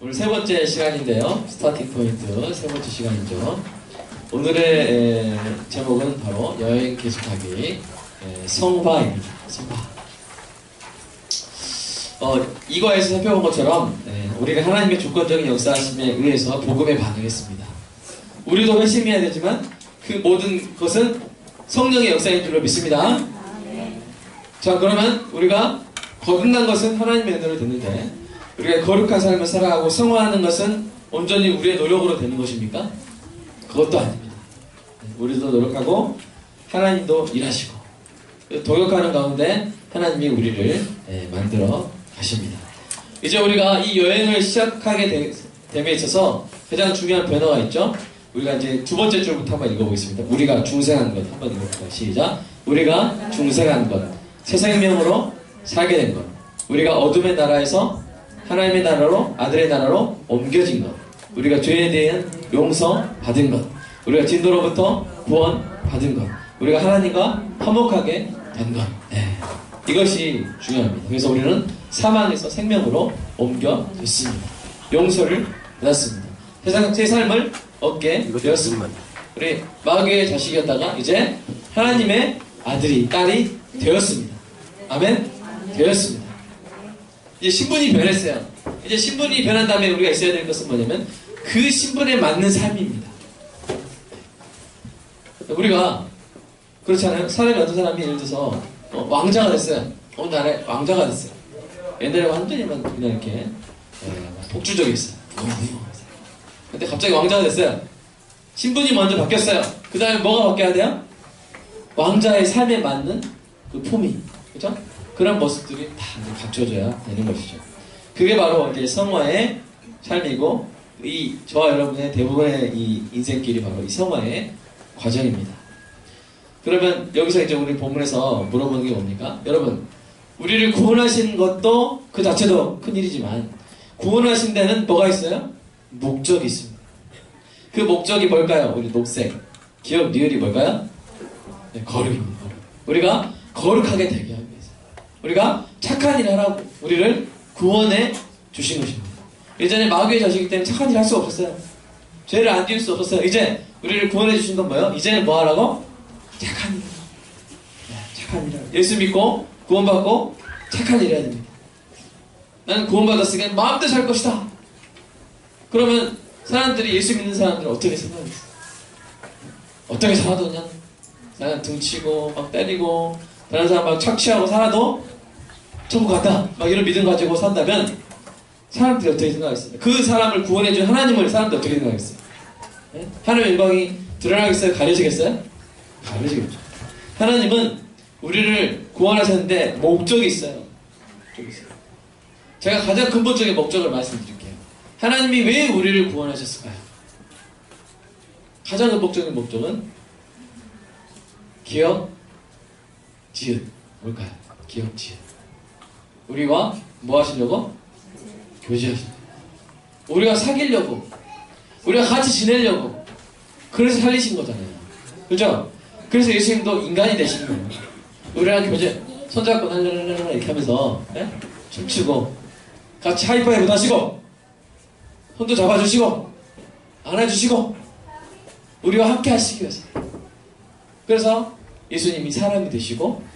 오늘 세 번째 시간인데요. 스타팅 포인트 세 번째 시간이죠. 오늘의 제목은 바로 여행 계속하기 성화입니다. 성화. 이거에서 살펴본 것처럼 우리가 하나님의 주권적인 역사하심에 의해서 복음에 반응했습니다. 우리도 회심해야 되지만 그 모든 것은 성령의 역사인 줄로 믿습니다. 자, 그러면 우리가 거듭난 것은 하나님의 은혜로 됐는데 우리가 거룩한 삶을 살아가고 성화하는 것은 온전히 우리의 노력으로 되는 것입니까? 그것도 아닙니다. 우리도 노력하고 하나님도 일하시고 동역하는 가운데 하나님이 우리를 만들어 가십니다. 이제 우리가 이 여행을 시작하게 됨에 있어서 가장 중요한 변화가 있죠. 우리가 이제 두 번째 줄부터 한번 읽어보겠습니다. 우리가 중생한 것 한번 읽어볼까요? 시작. 우리가 중생한 것, 새 생명으로 살게 된 것, 우리가 어둠의 나라에서 하나님의 나라로, 아들의 나라로 옮겨진 것, 우리가 죄에 대한 용서 받은 것, 우리가 진노로부터 구원 받은 것, 우리가 하나님과 화목하게 된 것. 이것이 중요합니다. 그래서 우리는 사망에서 생명으로 옮겨졌습니다. 용서를 받았습니다. 새 삶을 얻게 되었습니다. 우리 마귀의 자식이었다가 이제 하나님의 아들이, 딸이 되었습니다. 아멘? 되었습니다. 이제 신분이 변했어요. 이제 신분이 변한 다음에 우리가 있어야 될 것은 뭐냐면 그 신분에 맞는 삶입니다. 우리가 그렇잖아요. 사람이 어떤 사람이 예를 들어서 왕자가 됐어요. 어느 나라에 왕자가 됐어요. 옛날에 완전히만 그냥 이렇게 독주적이었어요. 근데 갑자기 왕자가 됐어요. 신분이 먼저 바뀌었어요. 그 다음에 뭐가 바뀌어야 돼요? 왕자의 삶에 맞는 그 품위, 그죠? 그런 모습들이 다 이제 갖춰져야 되는 것이죠. 그게 바로 이제 성화의 삶이고, 저와 여러분의 대부분의 이 인생길이 바로 이 성화의 과정입니다. 그러면 여기서 이제 우리 본문에서 물어보는 게 뭡니까? 여러분, 우리를 구원하신 것도 그 자체도 큰 일이지만, 구원하신 데는 뭐가 있어요? 목적이 있습니다. 그 목적이 뭘까요? 우리 녹색, 기억, 리을이 뭘까요? 거룩입니다. 거룩. 우리가 거룩하게 되게 하기 위해서. 우리가 착한 일을 하라고 우리를 구원해 주신 것입니다. 예전에 마귀의 자식이기 때문에 착한 일을 할 수가 없었어요. 죄를 안 지을 수 없었어요. 이제 우리를 구원해 주신 건 뭐예요? 이제는 뭐 하라고? 착한 일. 착한 일을. 예수 믿고 구원받고 착한 일을 해야 됩니다. 나는 구원받았으니까 마음대로 살 것이다. 그러면 사람들이, 예수 믿는 사람들은 어떻게 생각했어요? 어떻게 살아도 그냥 나는 등치고 막 때리고 다른 사람 막 착취하고 살아도 천국 간다, 막 이런 믿음 가지고 산다면 사람들이 어떻게 생각했어요? 그 사람을 구원해준 하나님을 사람들이 어떻게 생각했어요? 네? 하나님의 영광이 드러나겠어요? 가려지겠어요? 가려지겠죠. 하나님은 우리를 구원하셨는데 목적이 있어요. 목적이 있어요. 제가 가장 근본적인 목적을 말씀드릴게요. 하나님이 왜 우리를 구원하셨을까요? 가장 근본적인 목적은 기억, 지읒. 뭘까요? 기억, 지읒. 우리와 뭐 하시려고? 교제하시려고. 우리가 사귀려고. 우리가 같이 지내려고. 그래서 살리신 거잖아요. 그죠? 그래서 예수님도 인간이 되신 거예요. 우리랑 교제, 손잡고 랄랄랄랄 이렇게 하면서 춤추고 같이 하이파이브 하시고 손도 잡아주시고 안아주시고 우리와 함께 하시기 위해서. 그래서 예수님이 사람이 되시고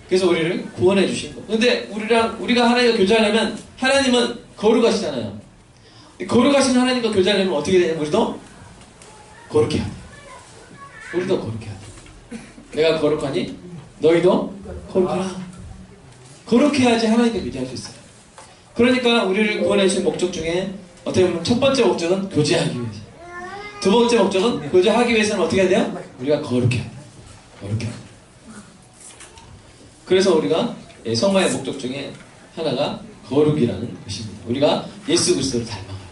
그래서 우리를 구원해 주신 거. 근데 우리가 하나님과 교제하려면 하나님은 거룩하시잖아요. 거룩하신 하나님과 교제하려면 어떻게 되냐면 우리도 거룩해야 돼. 우리도 거룩해야 돼. 내가 거룩하니 너희도 거룩하라. 거룩해야지 하나님과 교제할 수 있어요. 그러니까 우리를 구원해 주신 목적 중에 어떻게 보면 첫 번째 목적은 교제하기 위해서. 두 번째 목적은 교제하기 위해서는 어떻게 해야 돼요? 우리가 거룩해야 돼요. 거룩해야 돼요. 그래서 우리가 성화의 목적 중에 하나가 거룩이라는 것입니다. 우리가 예수 그리스도를 닮아가야 돼요.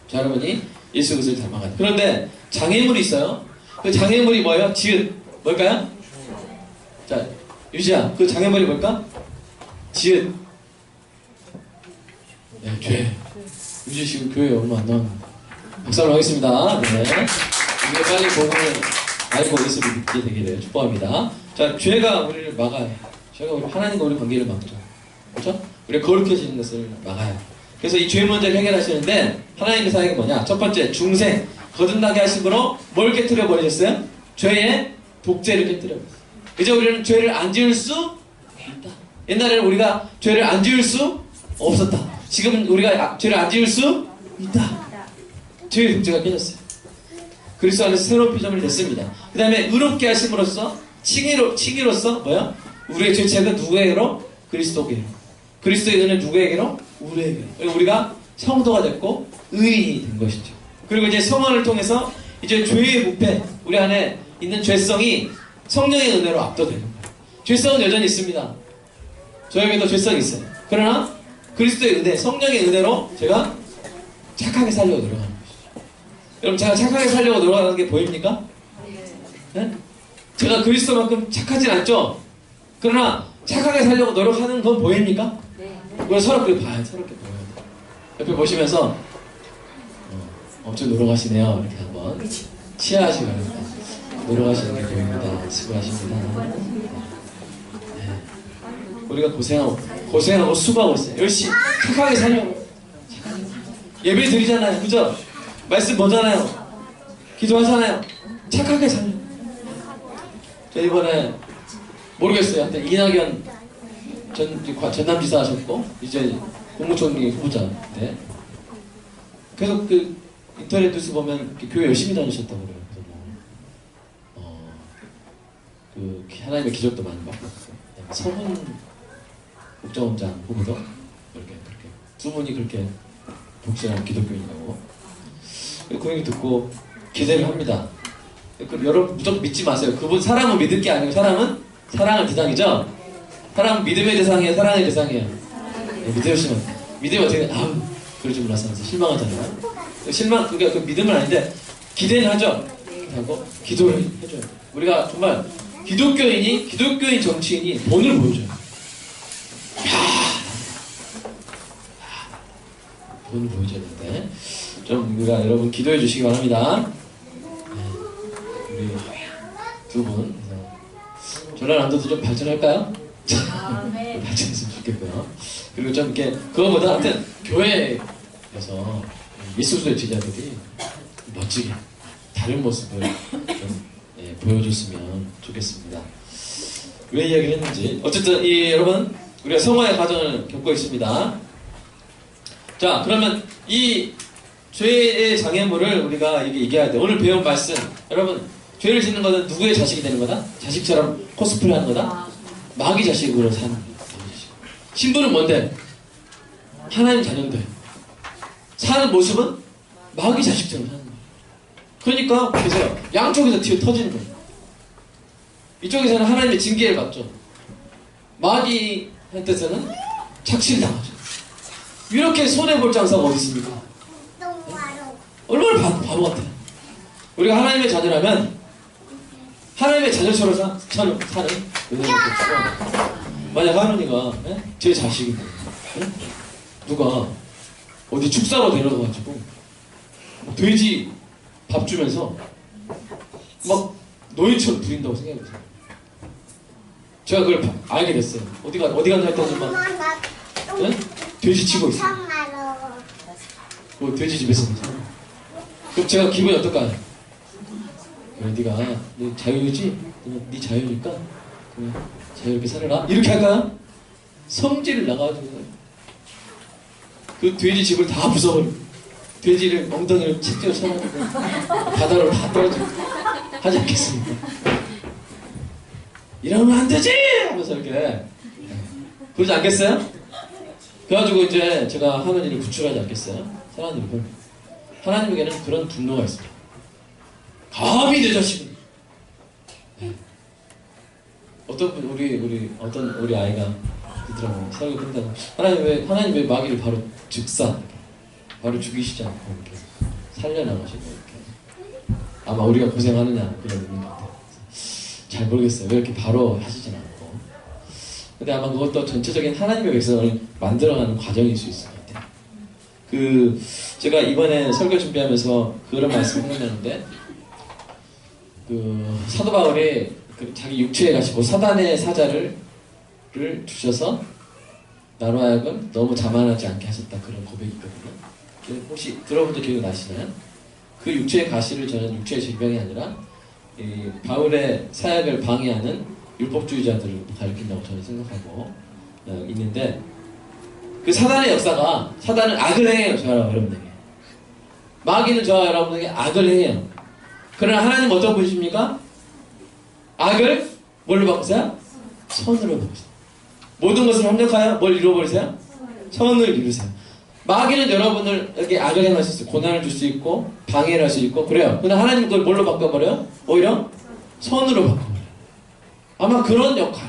자, 여러분이 예수 그리스도를 닮아가야 돼요. 그런데 장애물이 있어요. 그 장애물이 뭐예요? 지읒. 뭘까요? 자, 유지야, 그 장애물이 뭘까? 지읒. 네, 죄. 유지 지금 교회 얼마 안 남았는데. 박사로 하겠습니다. 네. 이게 빨리 복음을 알고 예수를 믿게 되기를 축복합니다. 자, 죄가 우리를 막아요. 죄가 하나님과 우리 관계를 막죠. 그렇죠? 우리가 거룩해지는 것을 막아요. 그래서 이 죄 문제를 해결하시는데 하나님의 사역이 뭐냐? 첫 번째, 중생, 거듭나게 하심으로 뭘 깨뜨려 버리셨어요? 죄의 독재를 깨뜨려 버렸어요. 이제 우리는 죄를 안 지을 수 있다. 옛날에는 우리가 죄를 안 지을 수 없었다. 지금은 우리가 죄를 안 지을 수 있다. 죄의 독재가 깨졌어요. 그리스도 안에서 새로운 피조물이 됐습니다. 그 다음에 의롭게 하심으로써 칭의로써 뭐야? 우리의 죄책은 누구에게로? 그리스도에게로. 그리스도의 은혜는 누구에게로? 우리에게로. 그리고 우리가 성도가 됐고 의인이 된 것이죠. 그리고 이제 성화를 통해서 이제 죄의 부패, 우리 안에 있는 죄성이 성령의 은혜로 압도되는 거예요. 죄성은 여전히 있습니다. 저에게도 죄성이 있어요. 그러나 그리스도의 은혜, 성령의 은혜로 제가 착하게 살려고 노력하는 것이죠. 여러분, 제가 착하게 살려고 노력하는 게 보입니까? 네? 제가 그리스도만큼 착하진 않죠? 그러나 착하게 살려고 노력하는 건 보입니까? 우리가 서로 그렇게 봐요. 서로 이렇게 보여요. 옆에 보시면서 엄청 노력하시네요. 이렇게 한번 치하하시기 바랍니다. 노력하시는 게 보입니다. 수고하십니다. 네. 우리가 고생하고 수고하고 있어요. 열심히 착하게 살려고. 예배 드리잖아요. 그죠? 말씀 보잖아요. 기도하잖아요. 착하게 살려고. 저 이번에 모르겠어요. 하여튼 이낙연 전남지사 하셨고 이제 국무총리 후보자. 네. 계속 그 인터넷 뉴스 보면 교회 열심히 다니셨다고 그래요. 그래서 그 하나님의 기적도 많이 받고 서훈 국정원장 후보도 그렇게 두 분이 그렇게 독실한 기독교인이라고 그 얘기 듣고 기대를 합니다. 여러분 무조건 믿지 마세요. 그분 사람은 믿을 게 아니고 사람은 사랑의 대상이죠. 사람은 믿음의 대상이에요. 사랑의 대상이에요. 네, 믿음이 어떻게 그러지 몰라서 실망하잖아요. 그러니까 그 믿음은 아닌데 기대는 하죠. 하고 기도를 해줘요. 우리가 정말 기독교인 정치인이 본을 보여줘요. 본을 보여줘야 되는데 좀 우리가 여러분 기도해 주시기 바랍니다. 네, 우리 두 분 전라남도도 좀 발전할까요? 네. 발전했으면 좋겠고요. 그리고 좀 이렇게 그거보다 하여튼 교회에서 예수수의 제자들이 멋지게 다른 모습을 좀 보여줬으면 좋겠습니다. 왜 이야기를 했는지 어쨌든 여러분 우리가 성화의 과정을 겪고 있습니다. 자, 그러면 이 죄의 장애물을 우리가 이게 얘기해야 돼. 오늘 배운 말씀 여러분 죄를 짓는 것은 누구의 자식이 되는 거다? 자식처럼 코스프레 하는 거다? 마귀 자식으로 사는 거다. 신부는 뭔데? 하나님 자녀인데 사는 모습은 마귀 자식처럼 사는 거예요. 그러니까 보세요. 양쪽에서 튀어 터지는 거예요. 이쪽에서는 하나님의 징계를 받죠. 마귀한테서는 착취를 당하죠. 이렇게 손해볼 장사가 어디 있습니까? 네? 얼마나 바보 같아요. 우리가 하나님의 자녀라면 하나님의 자녀처럼 사는 은혜를 줬고 만약 하나님이가 제 자식인데 누가 어디 축사로 데려가가지고 돼지 밥 주면서 막 노예처럼 부린다고 생각해보세요. 제가 그걸 알게 됐어요. 어디 간다 했더니 막 돼지 치고 있어요. 그 돼지 집에서. 그럼 제가 기분이 어떨까요? 그래, 네가 네 자유지? 네 자유니까 그래, 자유롭게 살아라. 이렇게 할까요? 성질을 나가지고 그 돼지 집을 다 부숴버리고 돼지를 엉덩이를 책대로 쳐가지고 바다로 다 떨어지고 하지 않겠습니까? 이러면 안 되지! 하면서 이렇게 그러지 않겠어요? 그래가지고 이제 제가 하나님을 구출하지 않겠어요? 하나님에게는 그런 분노가 있습니다. 감히 내 자식을. 네. 어떤 분 우리 아이가 그러더라고요. 사역을 끝나고 하나님 왜 마귀를 바로 바로 죽이시지 않고 이렇게 살려나가시고 이렇게 아마 우리가 고생하느냐 그런 의미 같아요. 잘 모르겠어요. 왜 이렇게 바로 하시진 않고. 근데 아마 그것도 전체적인 하나님의 백성을 만들어가는 과정일 수 있을 것 같아요. 제가 이번에 설교 준비하면서 그런 말씀을 했는데 사도 바울이 자기 육체에 가시고 사단의 사자를 주셔서 나로 하여금 너무 자만하지 않게 하셨다. 그런 고백이 있거든요. 혹시 들어본 적 기억 나시나요? 그 육체의 가시를 저는 육체의 질병이 아니라 이 바울의 사역을 방해하는 율법주의자들을 가리킨다고 저는 생각하고 있는데, 그 사단의 역사가, 사단은 악을 행해요. 저와 여러분에게. 마귀는 저와 여러분에게 악을 행해요. 그러나 하나님 어떤 분이십니까? 악을 뭘로 바꾸세요? 선으로 바꾸세요. 모든 것을 합력하여 뭘 이루어버리세요? 선을 이루세요. 마귀는 여러분에게 악을 행할 수 있어요. 고난을 줄 수 있고 방해를 할 수 있고 그래요. 근데 하나님 그걸 뭘로 바꿔버려요? 오히려 선으로 바꿔버려요. 아마 그런 역할,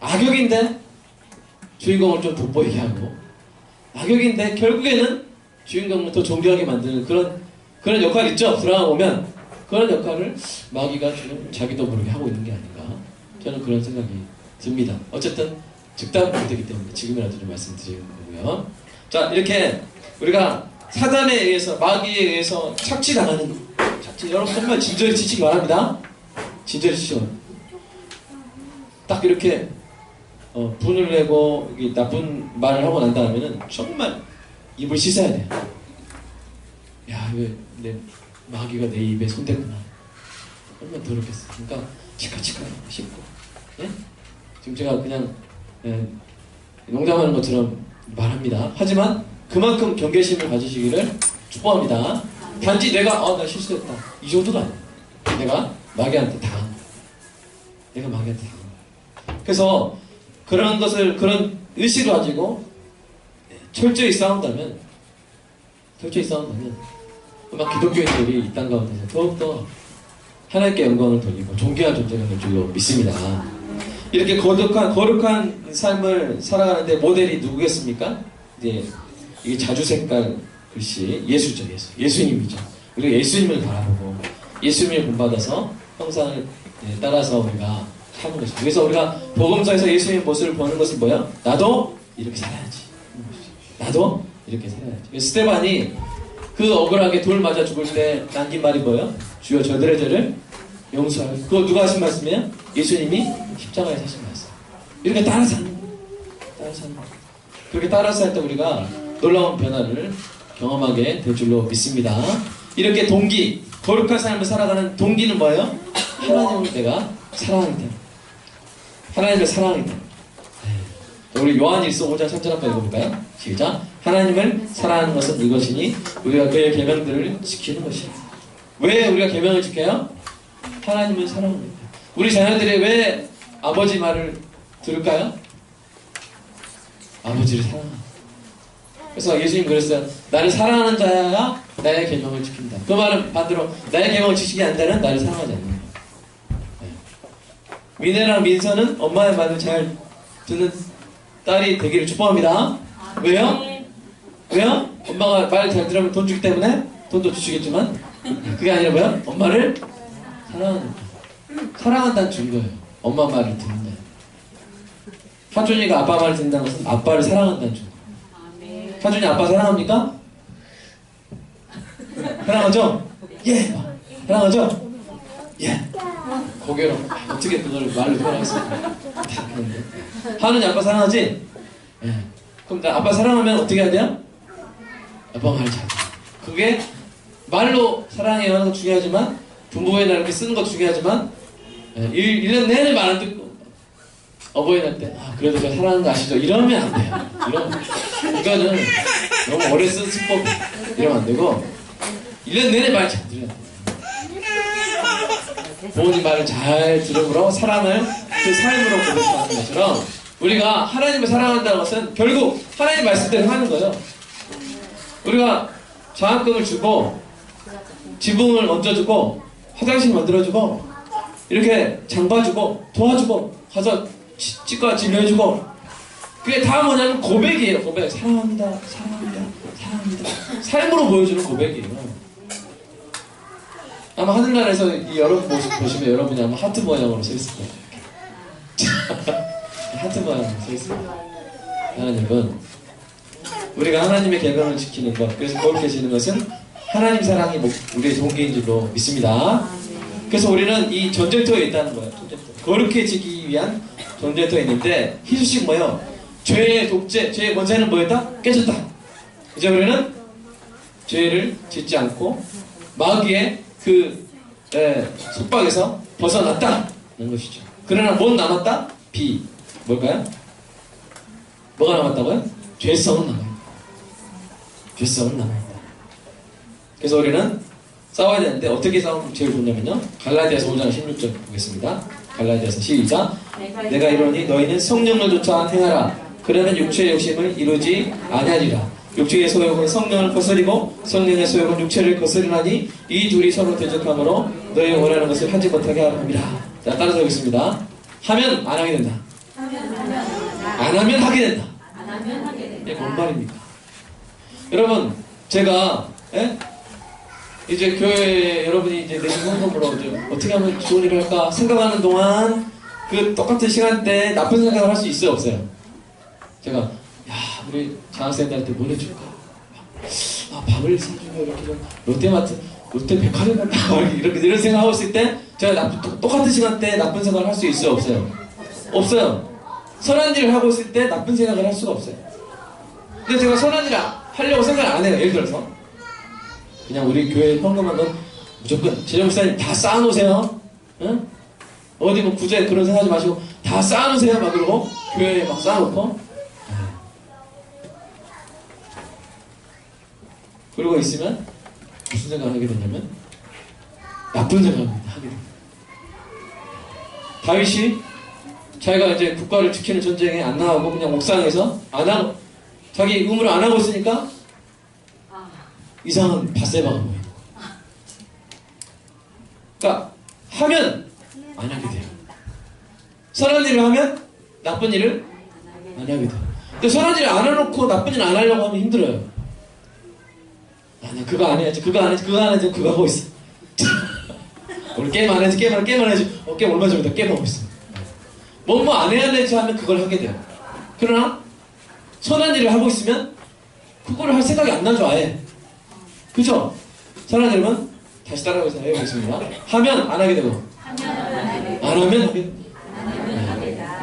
악역인데 주인공을 좀 돋보이게 하고, 악역인데 결국에는 주인공을 더 존귀하게 만드는 그런 역할 있죠? 드라마 보면 그런 역할을 마귀가 지금 자기도 모르게 하고 있는 게 아닌가, 저는 그런 생각이 듭니다. 어쨌든 즉답 되기 때문에 지금이라도 좀 말씀드리는 거고요. 자, 이렇게 우리가 사단에 의해서, 마귀에 의해서 착취당하는, 여러분 정말 진절이 지치기 바랍니다. 진절이 지쳐. 딱 이렇게 분을 내고 나쁜 말을 하고 난 다음에는 정말 입을 씻어야 돼요. 야, 왜 내 마귀가 내 입에 손댔구나. 얼마나 더럽겠어. 그러니까 치카치카 씻고. 예? 지금 제가 그냥 농담하는 것처럼 말합니다. 하지만 그만큼 경계심을 가지시기를 축복합니다. 단지 내가 나 실수했다, 이 정도가 아니에요. 내가 마귀한테 당한 거야. 그래서 그런 것을, 의식을 가지고 철저히 싸운다면 아마 기독교인들이 이 땅 가운데서 더욱더 하나님께 영광을 돌리고 존귀한 존재가 될 줄로 믿습니다. 이렇게 거룩한 삶을 살아가는데 모델이 누구겠습니까? 이제 이게 자주 색깔 글씨, 예수죠. 예수님이죠. 우리가 예수님을 바라보고 예수님을 본받아서 형상을 따라서 우리가 사는 것입니다. 그래서 우리가 복음서에서 예수님의 모습을 보는 것은 뭐예요? 나도 이렇게 살아야지. 나도 이렇게 살아야지. 스데반이 그 억울하게 돌 맞아 죽을 때 남긴 말이 뭐예요? 주여 저들의 죄를 용서하여. 그거 누가 하신 말씀이에요? 예수님이 십자가에 사신 말씀. 이렇게 따라 사는 거예요. 그렇게 따라서 할 때 우리가 놀라운 변화를 경험하게 될 줄로 믿습니다. 이렇게 거룩한 삶을 살아가는 동기는 뭐예요? 하나님을 내가 사랑하기 때문에. 하나님을 사랑하기 때문에. 우리 요한일서 5장 3절 한번 읽어볼까요? 시작. 하나님을 사랑하는 것은 이것이니 우리가 그의 계명들을 지키는 것이야. 왜 우리가 계명을 지켜요? 하나님을 사랑하는 거예요. 우리 자녀들이 왜 아버지 말을 들을까요? 아버지를 사랑하는 거예요. 그래서 예수님 그랬어요. 나를 사랑하는 자야 나의 계명을 지킨다. 그 말은 반대로 나의 계명을 지키지 않는 자는 나를 사랑하지 않는 거예요. 민혜랑 민서는 엄마의 말을 잘 듣는 딸이 되기를 축복합니다. 왜요? 왜요? 엄마가 말 잘 들으면 돈 주기 때문에? 돈도 주시겠지만 그게 아니라 뭐야? 엄마를 사랑한다는 증거예요. 엄마 말을 듣는다. 하준이가 아빠 말을 듣는다는 것은 아빠를 사랑한다는 증거예요. 하준이 아빠 사랑합니까? 사랑하죠? 예! 사랑하죠? 예! 고개로 어떻게 그걸 말로 표현하겠습니까? 하는이 아빠 사랑하지? 예. 그럼 나 아빠 사랑하면 어떻게 해야 돼요? 아빠 말 잘 들어. 그게 말로 사랑해요 하는 거 중요하지만, 부모의 날 이렇게 쓰는 거 중요하지만, 1년 내내 말 안 듣고 어버이날 때 그래도 저 사랑하는 거 아시죠? 이러면 안 돼요. 이거는 너무 오래 쓴 수법. 이러면 안 되고 1년 내내 말 잘 들어야 돼요. 부모님 말을 잘 들음으로 사랑을 그 삶으로 고백하는 것처럼, 우리가 하나님을 사랑한다는 것은 결국 하나님 말씀대로 하는 거예요. 우리가 장학금을 주고 지붕을 얹어주고 화장실 만들어주고 이렇게 장 봐주고 도와주고 가서 치과 진료해주고, 그게 다 뭐냐면 고백이에요. 고백. 사랑합니다. 삶으로 보여주는 고백이에요. 아마 하늘나라에서 이 여러분 모습 보시면 여러분이 아마 하트 모양으로 서 있을 거예요. 하트 모양으로 서 있을 거예요. 하나님은 우리가 하나님의 계명을 지키는 것, 그래서 거룩해지는 것은 하나님 사랑이 우리의 동기인 줄로 믿습니다. 그래서 우리는 이 전쟁터에 있다는 거예요. 전쟁터. 거룩해지기 위한 전쟁터에 있는데, 희수식 뭐예요? 죄의 독재, 죄의 권세는 뭐였다? 깨졌다. 이제 우리는 죄를 짓지 않고 마귀의 그 속박에서 벗어났다는 것이죠. 그러나 뭔 남았다? 비. 뭘까요? 뭐가 남았다고요? 죄성은 남아있다. 죄성은 남아있다. 그래서 우리는 싸워야 되는데 어떻게 싸우면 제일 좋냐면요. 갈라디아서 5장 16절 보겠습니다. 갈라디아서 시작. 내가 이러니 너희는 성령을 쫓아 행하라. 그러면 육체의 욕심을 이루지 아니하리라. 육체의 소욕은 성령을 거스리고 성령의 소욕은 육체를 거스리나니 이 둘이 서로 대적함으로 너희 원하는 것을 하지 못하게 하라 함이라. 자, 따라서 보겠습니다. 하면 안 하게 된다. 안 하면 하게 된다. 이게 뭔 말입니까? 여러분, 제가 이제 교회 여러분이 이제 내신 헌금으로 어떻게 하면 좋은 일을 할까 생각하는 동안 그 똑같은 시간대에 나쁜 생각을 할 수 있어요, 없어요? 제가 야, 우리 장학생들한테 뭘 해줄까? 밥을 사주면 이렇게 좀 롯데마트, 롯데백화점 간다 이런 생각하고 있을 때 제가 똑같은 시간대에 나쁜 생각을 할 수 있어요, 없어요? 없어요. 선한 일을 하고 있을 때 나쁜 생각을 할 수가 없어요. 근데 제가 선한 일을 하려고 생각을 안 해요. 예를 들어서 그냥 우리 교회 헌금한 건 무조건 재정목사님 다 쌓아놓으세요. 응? 어디 뭐 구제 그런 생각하지 마시고 다 쌓아놓으세요. 막 그러고 교회에 막 쌓아놓고 그러고 있으면 무슨 생각을 하게 되냐면 나쁜 생각을 하게 됩니다. 다윗이 자기가 이제 국가를 지키는 전쟁에 안 나가고 그냥 옥상에서 안 하고 자기 의무를 안 하고 있으니까 이상한 밧세바가 보여요. 그러니까 하면 안 하게 돼요. 선한 일을 하면 나쁜 일을 안 하게 돼요. 근데 선한 일을 안 해놓고 나쁜 일을 안 하려고 하면 힘들어요. 나 그거 안 해야지, 그거 안 해야지, 그거 안 해야지, 그거 하고 있어. 오늘 게임 안 해야지, 게임 안 해야지. 게임 얼마 전부터 게임 하고 있어. 뭐 안 해야 되지 하면 그걸 하게 돼요. 그러나 선한 일을 하고 있으면 그거를 할 생각이 안 나죠, 아예. 그죠? 선한 일은 다시 따라가서 해보겠습니다. 하면 안 하게 되고 안 하면 하게 되고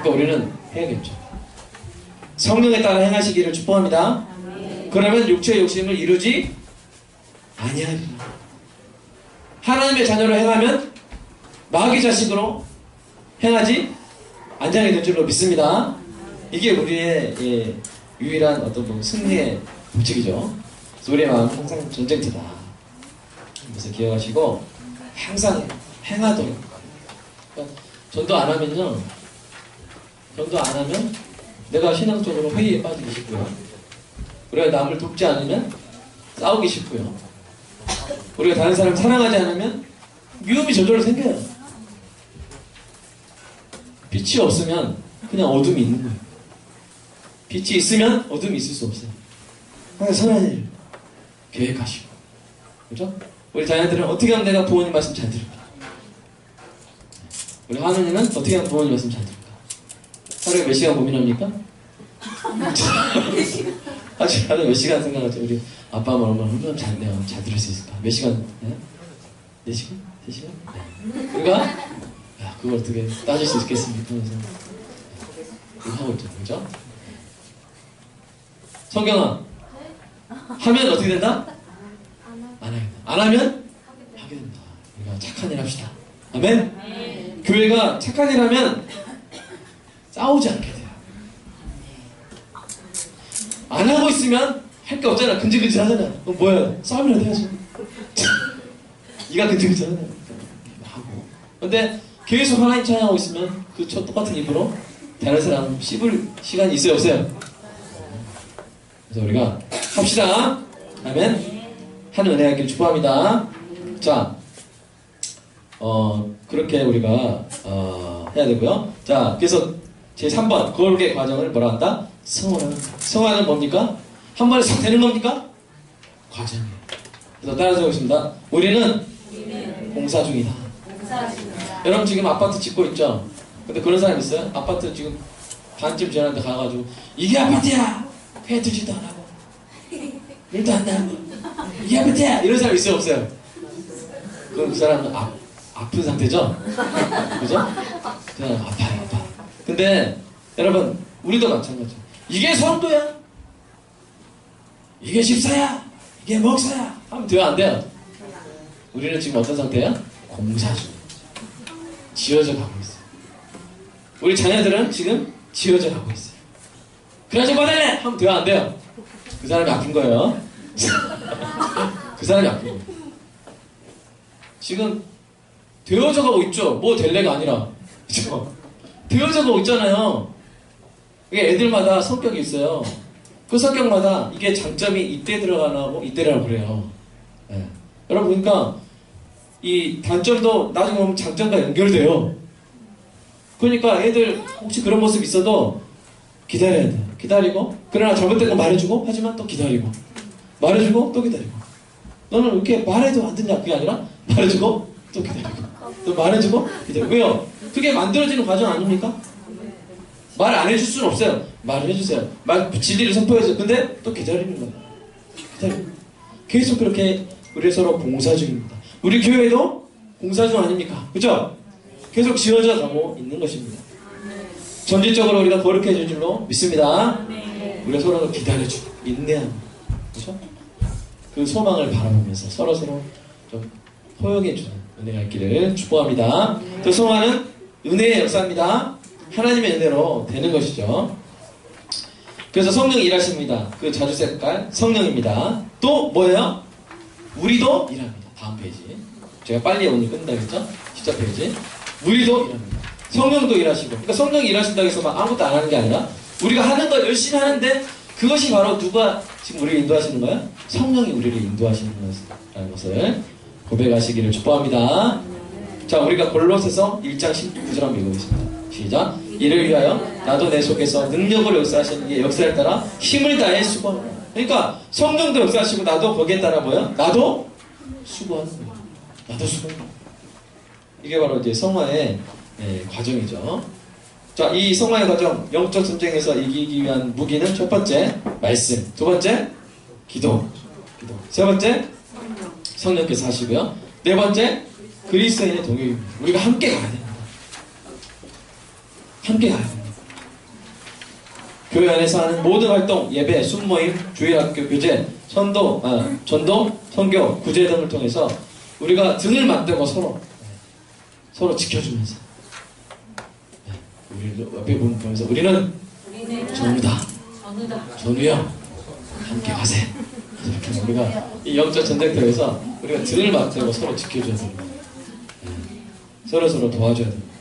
그러니까 우리는 해야겠죠. 성령에 따라 행하시기를 축복합니다. 그러면 육체의 욕심을 이루지 아니하리라. 하나님의 자녀로 행하면 마귀 자식으로 행하지 아니하게 될 줄로 믿습니다. 이게 우리의 유일한 어떤 뭐 승리의 법칙이죠. 우리의 마음은 항상 전쟁터다. 그래서 기억하시고 항상 행하도록. 그러니까 전도 안 하면요. 전도 안 하면 내가 신앙적으로 회의에 빠지기 쉽고요. 우리가 남을 돕지 않으면 싸우기 쉽고요. 우리가 다른 사람을 사랑하지 않으면 미움이 저절로 생겨요. 빛이 없으면 그냥 어둠이 있는 거예요. 빛이 있으면 어둠이 있을 수 없어요. 항상 선한 일 계획하시고, 그죠? 우리 자녀들은 어떻게 하면 내가 부모님 말씀 잘 들을까? 우리 하느님은 어떻게 하면 부모님 말씀 잘 들을까? 하루에 몇 시간 고민합니까? 하루에 몇 시간 생각하죠? 우리 아빠 말 얼마나 잘 들을 수 있을까? 몇 시간? 네? 4시간? 3시간? 네. 그러니까 야, 그걸 어떻게 따질 수 있겠습니까? 그래서 이거 하고 있죠, 그죠? 성경아, 하면 어떻게 된다? 안 하게 된다. 안 하면 하게 된다. 우리가 착한 일 합시다. 아멘? 교회가 착한 일 하면 싸우지 않게 돼요. 안 하고 있으면 할 게 없잖아. 근질근질 하잖아. 그럼 뭐야? 싸움이라도 해야지. 네가 근질근질 하잖아. 하고. 근데 계속 하나님 찬양하고 있으면 그 똑같은 입으로 다른 사람 씹을 시간이 있어요, 없어요? 그래서 우리가 합시다. 아멘. 하는 은혜 하기를 축복합니다. 자, 그렇게 우리가 해야 되고요. 자, 그래서 제 3번 거룩의 과정을 뭐라 한다? 성화는. 성화는 뭡니까? 한 번에 싹 되는 겁니까? 과정이에요. 그래서 따라서 보겠습니다. 우리는 공사 중이다. 여러분 지금 아파트 짓고 있죠? 근데 그런 사람 있어요? 아파트 지금 반쯤 지났는데 가가지고 이게 아파트야! 해 두지도 안 하고 일도 안 나고 이게 아파트야! 이런 사람 있어요, 없어요? 그럼 그 사람은 아픈 상태죠? 그죠? 그냥 아파요. 근데 여러분 우리도 마찬가지죠. 이게 성도야, 이게 집사야, 이게 목사야 하면 돼요, 안 돼요? 우리는 지금 어떤 상태야? 공사 중, 지어져 가고 있어요. 우리 자녀들은 지금 지어져 가고 있어요. 그래야지 받을래 하면 돼요, 안 돼요? 그 사람이 아픈 거예요. 그 사람이 아픈 거예요. 지금 되어져 가고 있죠. 뭐 될래가 아니라, 그렇죠? 되어져 가고 있잖아요. 이게 애들마다 성격이 있어요. 그 성격마다 이게 장점이 이때 들어가나고 이때라고 그래요. 네. 여러분 보니까 이 단점도 나중에 보면 장점과 연결돼요. 그러니까 애들 혹시 그런 모습 있어도 기다려야 돼요. 기다리고, 그러나 잘못된 거 말해주고, 하지만 또 기다리고, 말해주고 또 기다리고. 너는 이렇게 말해도 안 듣냐? 그게 아니라 말해주고 또 기다리고, 또 말해주고 기다리고. 왜요? 그게 만들어지는 과정 아닙니까? 말 안 해줄 수는 없어요. 말을 해주세요. 진리를 선포해서. 근데 또 기다리는 거예요. 기다리고. 계속 그렇게 우리 서로 공사 중입니다. 우리 교회도 공사 중 아닙니까? 그죠? 계속 지어져 가고 있는 것입니다. 점진적으로 우리가 거룩해질 줄로 믿습니다. 우리가 서로 기다려주고 인내하는, 그죠? 그 소망을 바라보면서 서로서로 좀 포용해주는 은혜가 있기를 축복합니다. 그 소망은 은혜의 역사입니다. 하나님의 은혜로 되는 것이죠. 그래서 성령이 일하십니다. 그 자주 색깔 성령입니다. 또 뭐예요? 우리도 일합니다. 다음 페이지. 제가 빨리 오늘 끝낸다 그랬죠? 14페이지. 우리도 일합니다. 성령도 일하시고. 그러니까 성령이 일하신다고 해서 막 아무것도 안 하는 게 아니라 우리가 하는 거 열심히 하는데 그것이 바로 누가 지금 우리를 인도하시는 거예요? 성령이 우리를 인도하시는 것이라는 것을 고백하시기를 축복합니다. 자, 우리가 골로새서 1장 19절 한번 읽어보겠습니다. 시작. 이를 위하여 나도 내 속에서 능력으로 역사하시는 게 역사에 따라 힘을 다해 수고합니다. 그러니까 성령도 역사하시고 나도 거기에 따라 뭐야? 나도 수고하는 거예요. 나도 수고하는 거예요. 이게 바로 이제 성화의 과정이죠. 자, 이 성화의 과정, 영적 전쟁에서 이기기 위한 무기는 첫 번째 말씀, 두 번째 기도, 세 번째 성령께서 하시고요. 네 번째 그리스도인의 동역입니다. 우리가 함께 가야 됩니다. 함께 가야 됩니다. 교회 안에서 하는 모든 활동, 예배, 순모임, 주일학교 교제, 전도, 선교, 구제 등을 통해서 우리가 등을 맞대고 서로 지켜주면서, 우리 옆에 보면서 우리는 전우야 함께 가세. 이렇게 우리가 이 영적 전쟁터에서 우리가 등을 맞대고 서로 지켜줘야 됩니다. 서로 도와줘야 됩니다.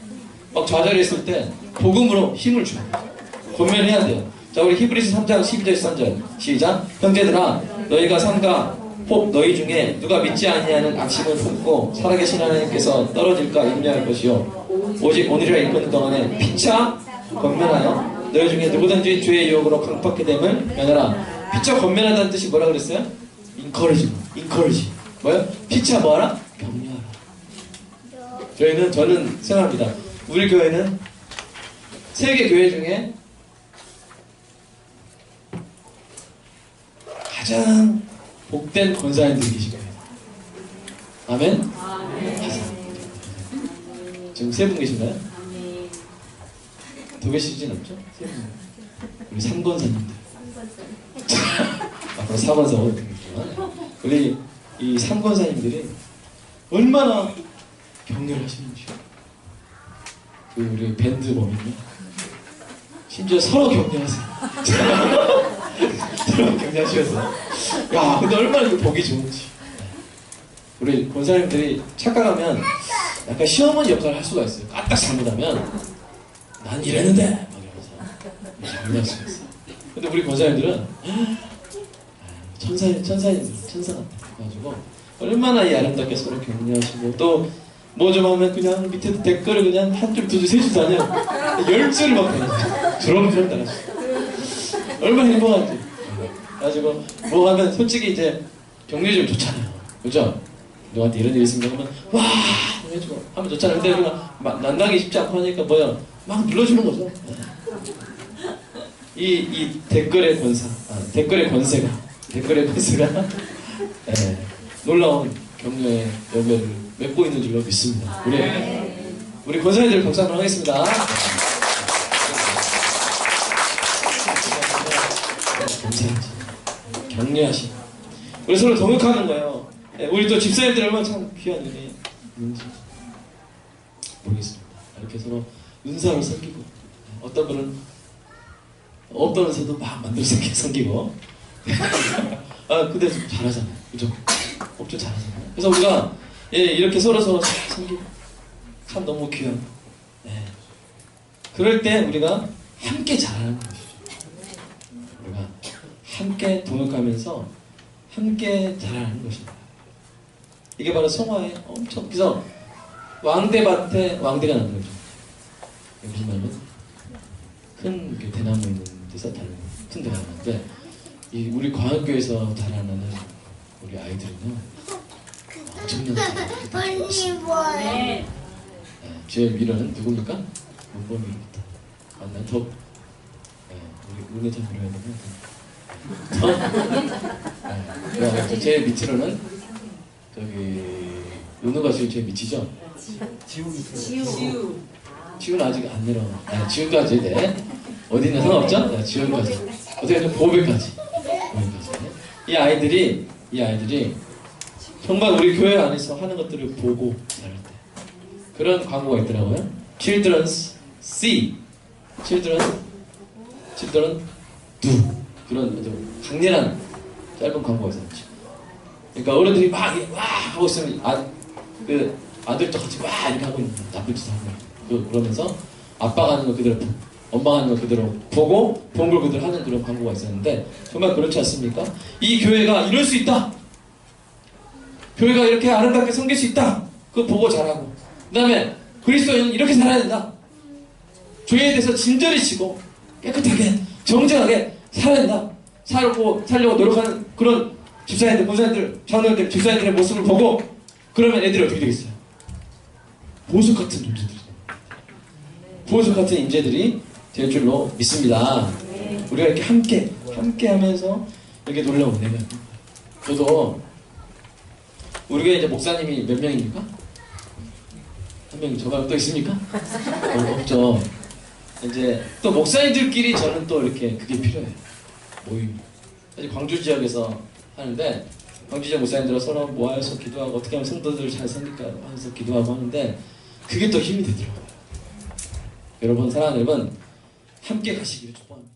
막 좌절했을 때 복음으로 힘을 줘야 돼요. 권면해야 돼요. 자, 우리 히브리서 3장 12절 13절 시작. 형제들아 너희가 삼가 혹 너희 중에 누가 믿지 아니하는 악심을 품고 살아계신 하나님께서 떨어질까 염려할 것이요 오직 오늘이라 일권 동안에 피차 권면하여 너희 중에 누구든지 죄의 유혹으로 강팍하게 됨을 면하라. 피차 권면하다는 뜻이 뭐라 그랬어요? encourage. 뭐요? 피차 뭐하라? 격려하라. 저는 생각합니다. 우리 교회는 세계 교회 중에 가장 복된 권사님들이 계신 거예요. 아멘? 지금 세 분 계신가요? 더 계시진 않죠? 세 분. 우리 3권사님들. 앞으로 4권사 되겠지만 우리 이 3권사님들이 얼마나 격려를 하시는지요. 우리 밴드 보면요. 심지어 서로 격려하세요. 서로 격려하시면서. 야, 근데 얼마나 그 보기 좋은지. 우리 권사님들이 착각하면 약간 시어머니 역할을 할 수가 있어요. 까딱 잘못하면 난 이랬는데 막 이러면서 격려할 수가 있어요. 근데 우리 권사님들은 천사님 천사 같아. 그래가지고 얼마나 이 아름답게 서로 격려하시고 또 뭐 좀 하면 그냥 밑에 댓글을 그냥 한 줄, 두 줄, 세 줄도 아니야. 10줄을 막 달아주죠. 주렁주렁 달아주죠. 얼마나 행복한지. 그래가지고 뭐 하면 솔직히 이제 격려 좀 좋잖아요. 그죠? 누구한테 이런 일이 있으면 하면 와! 해주고 하면 좋잖아요. 근데 우리가 막 난당이 쉽지 않고 하니까 뭐야? 막 눌러주는 거죠. 이 댓글의 권사, 댓글의 권세가 놀라운 격려의 열매를 맺고 있는 줄로 믿습니다. 우리 권사님들 박수 한번 하겠습니다. 감사하지. 격려하시. 우리 서로 동역하는 거예요. 예, 우리 또 집사님들 얼마나 참 귀한 은혜 있는지 모르겠습니다. 이렇게 서로 은사로 섬기고, 어떤 분은 없던 은사도 막 만들어서 이렇게 섬기고. 아, 근데 잘하잖아요. 그죠? 엄청 잘하잖아요. 그래서 우리가 이렇게 서로 섬기고 참 너무 귀한. 네. 그럴 때 우리가 함께 잘하는 것이죠. 우리가 함께 동역하면서 함께 잘하는 것입니다. 이게 바로 성화의 엄청, 그래서 왕대밭에 왕대가 나는 거죠. 무슨 말이면 큰 대나무 있는 데서 다른 큰 데가 나는데, 이 우리 광역교회에서 자라나는 우리 아이들은요 엄청난 사랑을 네. 제 미래는 누굽니까? 문범이입니다. 맞나요? 더 우리 은혜 좀 부려야 되나? 제 밑으로는 저기 은우가 지금 제 밑이죠? 지우는 아직 안 내려. 지우까지 네. 어디 있나 상관없죠? 네, 지우까지. 어떻게 좀 보배까지. 이 아이들이 정말 우리 교회 안에서 하는 것들을 보고 자랄 때 그런 광고가 있더라고요. Children's See, Children Do. 그런 아주 강렬한 짧은 광고가 있었죠. 그러니까 어른들이 막 하고 있으면 아들도 같이 와 이렇게 하고 있는 거야. 나쁜 짓 하고 그러면서 아빠가 하는 거 그대로, 엄마가 하는 거 그대로 보고 본 걸 그대로 하는 그런 광고가 있었는데, 정말 그렇지 않습니까? 이 교회가 이럴 수 있다. 교회가 이렇게 아름답게 섬길 수 있다. 그거 보고 잘하고, 그 다음에 그리스도인은 이렇게 살아야 된다. 죄에 대해서 진절히 치고 깨끗하게 정직하게 살아야 된다. 살려고 노력하는 그런 집사님들, 목사님들, 장로님들, 집사님들의 모습을 보고 그러면 애들이 어떻게 되겠어요? 보석 같은 존재들이, 보석 같은 인재들이 될 줄로 믿습니다. 우리가 이렇게 함께 하면서 이렇게 놀라운 은혜가 있는 거예요. 저도 우리 교회 이제 목사님이 몇 명입니까? 한 명, 저 말고 또 있습니까? 없죠. 이제 또 목사님들끼리 저는 또 이렇게 그게 필요해요. 모임. 사실 광주 지역에서 하는데, 광주 지역 목사님들은 서로 모아서 기도하고 어떻게 하면 성도들 잘 섬길까 하면서 기도하고 하는데, 그게 또 힘이 되더라고요. 여러분, 사랑하는 여러분, 함께 가시기를 축복합니다.